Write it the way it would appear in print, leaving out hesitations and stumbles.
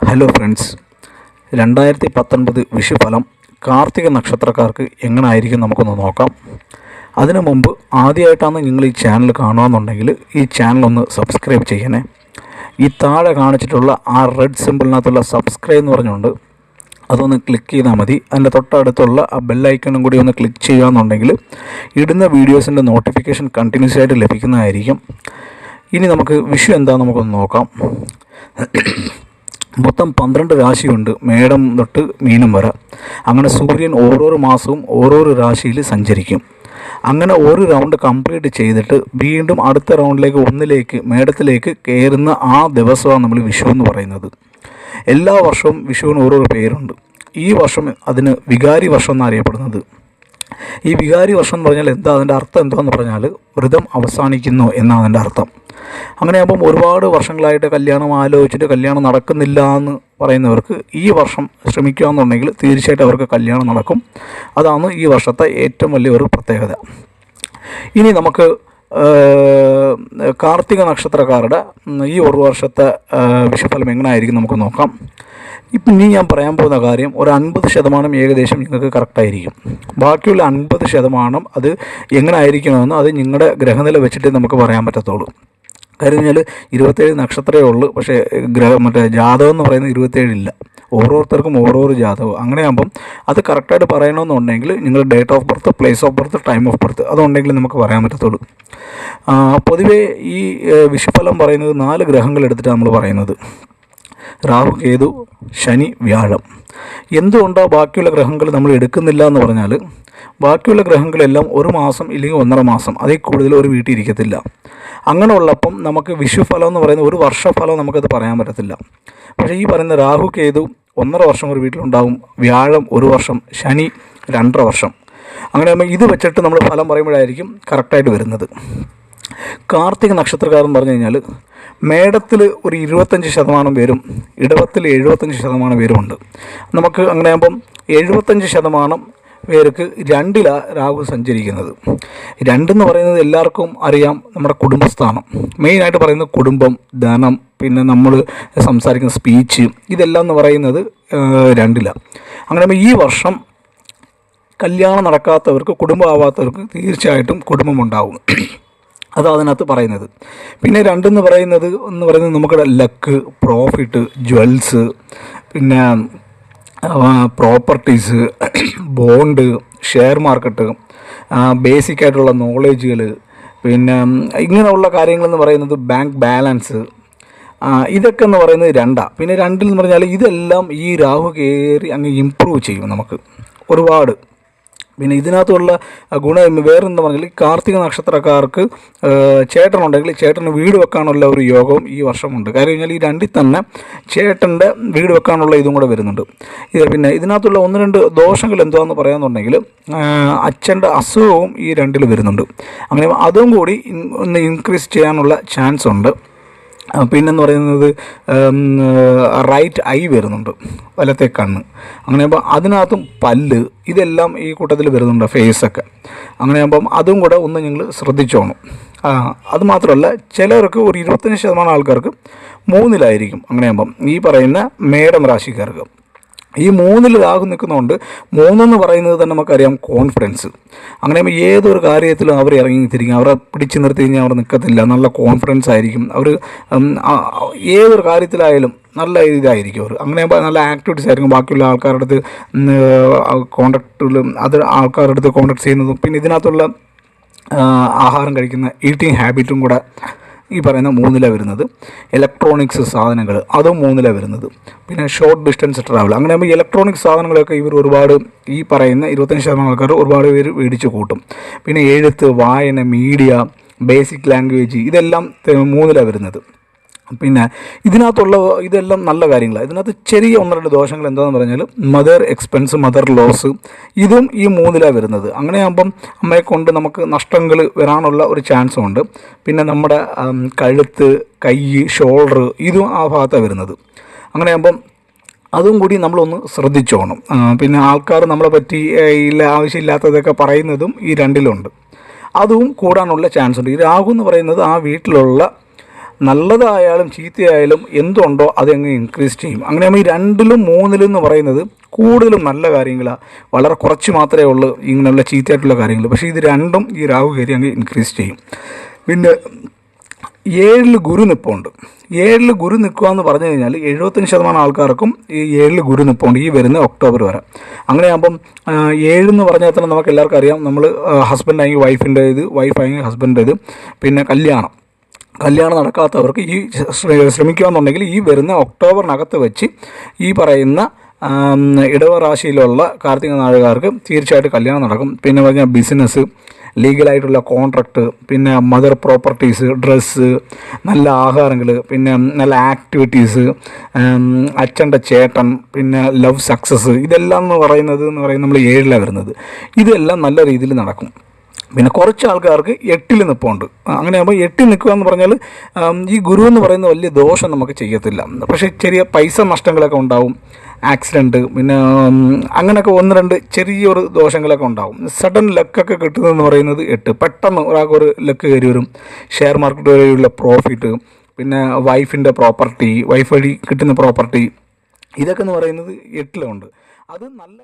Hello friends, 2019 വിഷുഫലം Karthika നക്ഷത്രക്കാർക്ക് എങ്ങനെയായിരിക്കും നമുക്കൊന്ന് നോക്കാം. അതിനു മുമ്പ് ആദ്യമായിട്ടാണ് നിങ്ങൾ ഈ ചാനൽ കാണുകയെന്നുണ്ടെങ്കിൽ ഈ ചാനലൊന്ന് സബ്സ്ക്രൈബ് ചെയ്യണേ. ഈ താഴെ കാണിച്ചിട്ടുള്ള ആ റെഡ് സിമ്പിളിനകത്തുള്ള സബ്സ്ക്രൈബ് എന്ന് പറഞ്ഞുകൊണ്ട് അതൊന്ന് ക്ലിക്ക് ചെയ്താൽ മതി. അതിൻ്റെ തൊട്ടടുത്തുള്ള ആ ബെല്ലൈക്കണും കൂടി ഒന്ന് ക്ലിക്ക് ചെയ്യുകയെന്നുണ്ടെങ്കിൽ ഇടുന്ന വീഡിയോസിൻ്റെ നോട്ടിഫിക്കേഷൻ കണ്ടിന്യൂസ് ആയിട്ട് ലഭിക്കുന്നതായിരിക്കും. ഇനി നമുക്ക് വിഷു എന്താണെന്ന് നമുക്കൊന്ന് നോക്കാം. മൊത്തം 12 രാശിയുണ്ട്, മേടം തൊട്ട് മീനം വരെ. അങ്ങനെ സൂര്യൻ ഓരോരോ മാസവും ഓരോരോ രാശിയിൽ സഞ്ചരിക്കും. അങ്ങനെ ഒരു റൗണ്ട് കംപ്ലീറ്റ് ചെയ്തിട്ട് വീണ്ടും അടുത്ത റൗണ്ടിലേക്ക് മേടത്തിലേക്ക് കയറുന്ന ആ ദിവസമാണ് നമ്മൾ വിഷു എന്ന് പറയുന്നത്. എല്ലാ വർഷവും വിഷുവിന് ഓരോരോ പേരുണ്ട്. ഈ വർഷം അതിന് വികാരി വർഷം എന്നറിയപ്പെടുന്നത്. ഈ വികാരി വർഷം എന്ന് പറഞ്ഞാൽ എന്താ, അതിൻ്റെ അർത്ഥം എന്താണെന്ന് പറഞ്ഞാൽ വ്രതം അവസാനിക്കുന്നു എന്നാണ് അതിൻ്റെ അർത്ഥം. അങ്ങനെയാകുമ്പം ഒരുപാട് വർഷങ്ങളായിട്ട് കല്യാണം ആലോചിച്ചിട്ട് കല്യാണം നടക്കുന്നില്ല എന്ന് പറയുന്നവർക്ക് ഈ വർഷം ശ്രമിക്കുകയെന്നുണ്ടെങ്കിൽ തീർച്ചയായിട്ടും അവർക്ക് കല്യാണം നടക്കും. അതാണ് ഈ വർഷത്തെ ഏറ്റവും വലിയൊരു പ്രത്യേകത. ഇനി നമുക്ക് കാർത്തിക നക്ഷത്രക്കാരുടെ ഈ ഒരു വർഷത്തെ വിഷുഫലം എങ്ങനെയായിരിക്കും നമുക്ക് നോക്കാം. ഇപ്പം ഇനി ഞാൻ പറയാൻ പോകുന്ന കാര്യം ഒരു 50% ഏകദേശം നിങ്ങൾക്ക് കറക്റ്റായിരിക്കും. ബാക്കിയുള്ള 50% അത് എങ്ങനെ ആയിരിക്കണമെന്ന് അത് നിങ്ങളുടെ ഗ്രഹനില വെച്ചിട്ട് നമുക്ക് പറയാൻ പറ്റത്തുള്ളൂ. കാര്യം കഴിഞ്ഞാൽ 27 നക്ഷത്രമേ ഉള്ളൂ, പക്ഷേ ജാതകം എന്ന് പറയുന്നത് 27 ഇല്ല. ഓരോരുത്തർക്കും ഓരോരോ ജാതകം. അങ്ങനെയാകുമ്പം അത് കറക്റ്റായിട്ട് പറയണമെന്നുണ്ടെങ്കിൽ നിങ്ങൾ date of birth, place of birth, time of birth അതുണ്ടെങ്കിൽ നമുക്ക് പറയാൻ പറ്റത്തുള്ളൂ. പൊതുവേ ഈ വിഷുഫലം പറയുന്നത് 4 ഗ്രഹങ്ങൾ എടുത്തിട്ടാണ് നമ്മൾ പറയുന്നത്: രാഹു, കേതു, ശനി, വ്യാഴം. എന്തുകൊണ്ടാണ് ബാക്കിയുള്ള ഗ്രഹങ്ങൾ നമ്മൾ എടുക്കുന്നില്ല എന്ന് പറഞ്ഞാൽ, ബാക്കിയുള്ള ഗ്രഹങ്ങളെല്ലാം ഒരു മാസം ഇല്ലെങ്കിൽ 1.5 മാസം, അതിൽ കൂടുതൽ ഒരു വീട്ടിൽ ഇരിക്കത്തില്ല. അങ്ങനെ ഉള്ളപ്പം നമുക്ക് വിഷുഫലം എന്ന് പറയുന്ന ഒരു വർഷഫലം നമുക്കത് പറയാൻ പറ്റത്തില്ല. പക്ഷേ ഈ പറയുന്ന രാഹു, കേതു 1.5 വർഷം ഒരു വീട്ടിലുണ്ടാകും, വ്യാഴം 1 വർഷം, ശനി 2.5 വർഷം. അങ്ങനെ ഇത് വെച്ചിട്ട് നമ്മൾ ഫലം പറയുമ്പോഴായിരിക്കും കറക്റ്റായിട്ട് വരുന്നത്. കാർത്തിക നക്ഷത്രക്കാരെന്ന് പറഞ്ഞു കഴിഞ്ഞാൽ മേടത്തിൽ ഒരു 25% പേരും ഇടവത്തിൽ 75% പേരുമുണ്ട്. നമുക്ക് അങ്ങനെയാകുമ്പം 75% പേർക്ക് 2-ലാണ് രാഹു സഞ്ചരിക്കുന്നത്. 2 എന്ന് പറയുന്നത് എല്ലാവർക്കും അറിയാം, നമ്മുടെ കുടുംബസ്ഥാനം. മെയിനായിട്ട് പറയുന്നത് കുടുംബം, ധനം, പിന്നെ നമ്മൾ സംസാരിക്കുന്ന സ്പീച്ച്, ഇതെല്ലാം എന്ന് പറയുന്നത് 2-ലാണ്. അങ്ങനെ ഈ വർഷം കല്യാണം നടക്കാത്തവർക്ക്, കുടുംബമാവാത്തവർക്ക് തീർച്ചയായിട്ടും കുടുംബമുണ്ടാവും. അതാണ് അതിനകത്ത് പറയുന്നത്. പിന്നെ 2 എന്ന് പറയുന്നത് നമുക്കുടെ ലക്ക്, പ്രോഫിറ്റ്, ജ്വൽസ്, പിന്നെ പ്രോപ്പർട്ടീസ്, ബോണ്ട്, ഷെയർ മാർക്കറ്റ്, ബേസിക്കായിട്ടുള്ള നോളേജുകൾ, പിന്നെ ഇങ്ങനെയുള്ള കാര്യങ്ങളെന്ന് പറയുന്നത് ബാങ്ക് ബാലൻസ്, ഇതൊക്കെ എന്ന് പറയുന്നത് 2. പിന്നെ 2 എന്ന് പറഞ്ഞാൽ ഇതെല്ലാം ഈ രാഹു കയറി അങ്ങ് ഇമ്പ്രൂവ് ചെയ്യും നമുക്ക് ഒരുപാട്. പിന്നെ ഇതിനകത്തുള്ള ഗുണം വേറെന്താ പറഞ്ഞാൽ, ഈ കാർത്തിക നക്ഷത്രക്കാർക്ക് ചേട്ടനുണ്ടെങ്കിൽ ചേട്ടന് വീട് വെക്കാനുള്ള ഒരു യോഗവും ഈ വർഷമുണ്ട്. കാര്യം കഴിഞ്ഞാൽ ഈ 2-ൽ തന്നെ ചേട്ടൻ്റെ വീട് വെക്കാനുള്ള ഇതും കൂടെ വരുന്നുണ്ട്. പിന്നെ ഇതിനകത്തുള്ള 1-2 ദോഷങ്ങൾ എന്താണെന്ന് പറയാമെന്നുണ്ടെങ്കിൽ, അച്ഛൻ്റെ അസുഖവും ഈ 2-ൽ വരുന്നുണ്ട്. അങ്ങനെ അതും കൂടി ഒന്ന് ഇൻക്രീസ് ചെയ്യാനുള്ള ചാൻസ് ഉണ്ട്. പിന്നെന്ന് പറയുന്നത് റൈറ്റ് ഐ വരുന്നുണ്ട്, വലത്തെ കണ്ണ്. അങ്ങനെയാകുമ്പോൾ അതിനകത്തും പല്ല്, ഇതെല്ലാം ഈ കൂട്ടത്തിൽ വരുന്നുണ്ട്, ഫേസൊക്കെ. അങ്ങനെയാകുമ്പം അതും കൂടെ ഒന്ന് നിങ്ങൾ ശ്രദ്ധിച്ചോണം. അതുമാത്രമല്ല, ചിലർക്ക് ഒരു 25% ആൾക്കാർക്ക് 3-ലായിരിക്കും. അങ്ങനെയാകുമ്പം ഈ പറയുന്ന മേടം രാശിക്കാർക്ക് ഈ 3-ൽ രാഹു നിൽക്കുന്നതുകൊണ്ട്, 3 എന്ന് പറയുന്നത് തന്നെ നമുക്കറിയാം കോൺഫിഡൻസ്. അങ്ങനെ ഏതൊരു കാര്യത്തിലും അവർ ഇറങ്ങിത്തിരിക്കും, അവരെ പിടിച്ചു നിർത്തി കഴിഞ്ഞാൽ അവർ നിൽക്കത്തില്ല. നല്ല കോൺഫിഡൻസ് ആയിരിക്കും അവർ. ഏതൊരു കാര്യത്തിലായാലും നല്ല ഇതായിരിക്കും അവർ. അങ്ങനെ നല്ല ആക്ടിവിറ്റീസ് ആയിരിക്കും. ബാക്കിയുള്ള ആൾക്കാരുടെ അടുത്ത് കോൺടാക്റ്റുകളും അത് ആൾക്കാരുടെ അടുത്ത് കോൺടാക്ട് ചെയ്യുന്നതും, പിന്നെ ഇതിനകത്തുള്ള ആഹാരം കഴിക്കുന്ന ഈറ്റിംഗ് ഹാബിറ്റും കൂടെ ഈ പറയുന്ന 3-ലാണ് വരുന്നത്. ഇലക്ട്രോണിക്സ് സാധനങ്ങൾ അതും 3-ലാണ് വരുന്നത്. പിന്നെ ഷോർട്ട് ഡിസ്റ്റൻസ് ട്രാവൽ. അങ്ങനെ ആകുമ്പോൾ ഇലക്ട്രോണിക്സ് സാധനങ്ങളൊക്കെ ഇവർ ഒരുപാട്, ഈ പറയുന്ന 25% ആൾക്കാർ ഒരുപാട് പേര് മേടിച്ച് കൂട്ടും. പിന്നെ എഴുത്ത്, വായന, മീഡിയ, ബേസിക് ലാംഗ്വേജ്, ഇതെല്ലാം 3-ലാണ് വരുന്നത്. പിന്നെ ഇതെല്ലാം നല്ല കാര്യങ്ങളാണ്. ഇതിനകത്ത് ചെറിയ 1-2 ദോഷങ്ങൾ എന്താണെന്ന് പറഞ്ഞാൽ, മദർ എക്സ്പെൻസ്, മദർ ലോസ്, ഇതും ഈ 3-ലാണ് വരുന്നത്. അങ്ങനെയാകുമ്പം അമ്മയെ കൊണ്ട് നമുക്ക് നഷ്ടങ്ങൾ വരാനുള്ള ഒരു ചാൻസും ഉണ്ട്. പിന്നെ നമ്മുടെ കഴുത്ത്, കൈ, ഷോൾഡർ, ഇതും ആ ഭാഗത്താണ് വരുന്നത്. അങ്ങനെയാകുമ്പം അതും കൂടി നമ്മളൊന്ന് ശ്രദ്ധിച്ചോണം. പിന്നെ ആൾക്കാർ നമ്മളെ പറ്റി ആവശ്യമില്ലാത്തതൊക്കെ പറയുന്നതും ഈ 2-ലുണ്ട്. അതും കൂടാനുള്ള ചാൻസ് ഉണ്ട്. ഈ രാഹു എന്ന് പറയുന്നത് ആ വീട്ടിലുള്ള നല്ലതായാലും ചീത്തയായാലും എന്തുണ്ടോ അതങ്ങ് ഇൻക്രീസ് ചെയ്യും. അങ്ങനെയാകുമ്പോൾ ഈ 2ലും 3ലും എന്ന് പറയുന്നത് കൂടുതലും നല്ല കാര്യങ്ങളാണ്, വളരെ കുറച്ച് മാത്രമേ ഉള്ളൂ ഇങ്ങനെയുള്ള ചീത്തയായിട്ടുള്ള കാര്യങ്ങൾ. പക്ഷേ ഇത് രണ്ടും ഈ രാഹു കയറി അങ്ങ് ഇൻക്രീസ് ചെയ്യും. പിന്നെ 7ൽ ഗുരു നിൽപ്പുണ്ട്. 7ൽ ഗുരു നിൽക്കുക എന്ന് പറഞ്ഞു കഴിഞ്ഞാൽ 75% ആൾക്കാർക്കും ഈ 7ൽ ഗുരു നിൽപ്പുണ്ട് ഈ വരുന്ന ഒക്ടോബർ വരെ. അങ്ങനെയാകുമ്പം 7 എന്ന് പറഞ്ഞാൽ തന്നെ നമുക്ക് എല്ലാവർക്കും അറിയാം, നമ്മൾ ഹസ്ബൻഡായെങ്കിൽ വൈഫിൻ്റേത്, വൈഫായെങ്കിൽ ഹസ്ബൻഡിൻ്റേത്. പിന്നെ കല്യാണം നടക്കാത്തവർക്ക് ഈ ശ്രമിക്കുകയെന്നുണ്ടെങ്കിൽ ഈ വരുന്ന ഒക്ടോബറിനകത്ത് വെച്ച് ഈ പറയുന്ന ഇടവരാശിയിലുള്ള കാർത്തിക നാളുകാർക്ക് തീർച്ചയായിട്ടും കല്യാണം നടക്കും. പിന്നെ പറഞ്ഞാൽ ബിസിനസ്, ലീഗലായിട്ടുള്ള കോൺട്രാക്റ്റ്, പിന്നെ മദർ പ്രോപ്പർട്ടീസ്, ഡ്രസ്സ്, നല്ല ആഹാരങ്ങൾ, പിന്നെ നല്ല ആക്ടിവിറ്റീസ്, അച്ഛൻ്റെ ചേട്ടൻ, പിന്നെ ലവ് സക്സസ്, ഇതെല്ലാം എന്ന് പറയുന്നത് നമ്മൾ 7ലാണ് വരുന്നത്. ഇതെല്ലാം നല്ല രീതിയിൽ നടക്കും. പിന്നെ കുറച്ച് ആൾക്കാർക്ക് 8ൽ നിൽപ്പുണ്ട്. അങ്ങനെയാകുമ്പോൾ 8ൽ നിൽക്കുക എന്ന് പറഞ്ഞാൽ ഈ ഗുരു എന്ന് പറയുന്ന വലിയ ദോഷം നമുക്ക് ചെയ്യത്തില്ല. പക്ഷേ ചെറിയ പൈസ നഷ്ടങ്ങളൊക്കെ ഉണ്ടാവും, ആക്സിഡൻറ്റ്, പിന്നെ അങ്ങനെയൊക്കെ 1-2 ചെറിയൊരു ദോഷങ്ങളൊക്കെ ഉണ്ടാവും. സഡൻ ലക്കൊക്കെ കിട്ടുന്നതെന്ന് പറയുന്നത് 8. പെട്ടെന്ന് ഒരാൾക്കൊരു ലക്ക് കയറി വരും. ഷെയർ മാർക്കറ്റ് വഴിയുള്ള പ്രോഫിറ്റ്, പിന്നെ വൈഫിൻ്റെ പ്രോപ്പർട്ടി, വൈഫ് വഴി കിട്ടുന്ന പ്രോപ്പർട്ടി, ഇതൊക്കെ എന്ന് പറയുന്നത് 8ലുണ്ട്. അത് നല്ല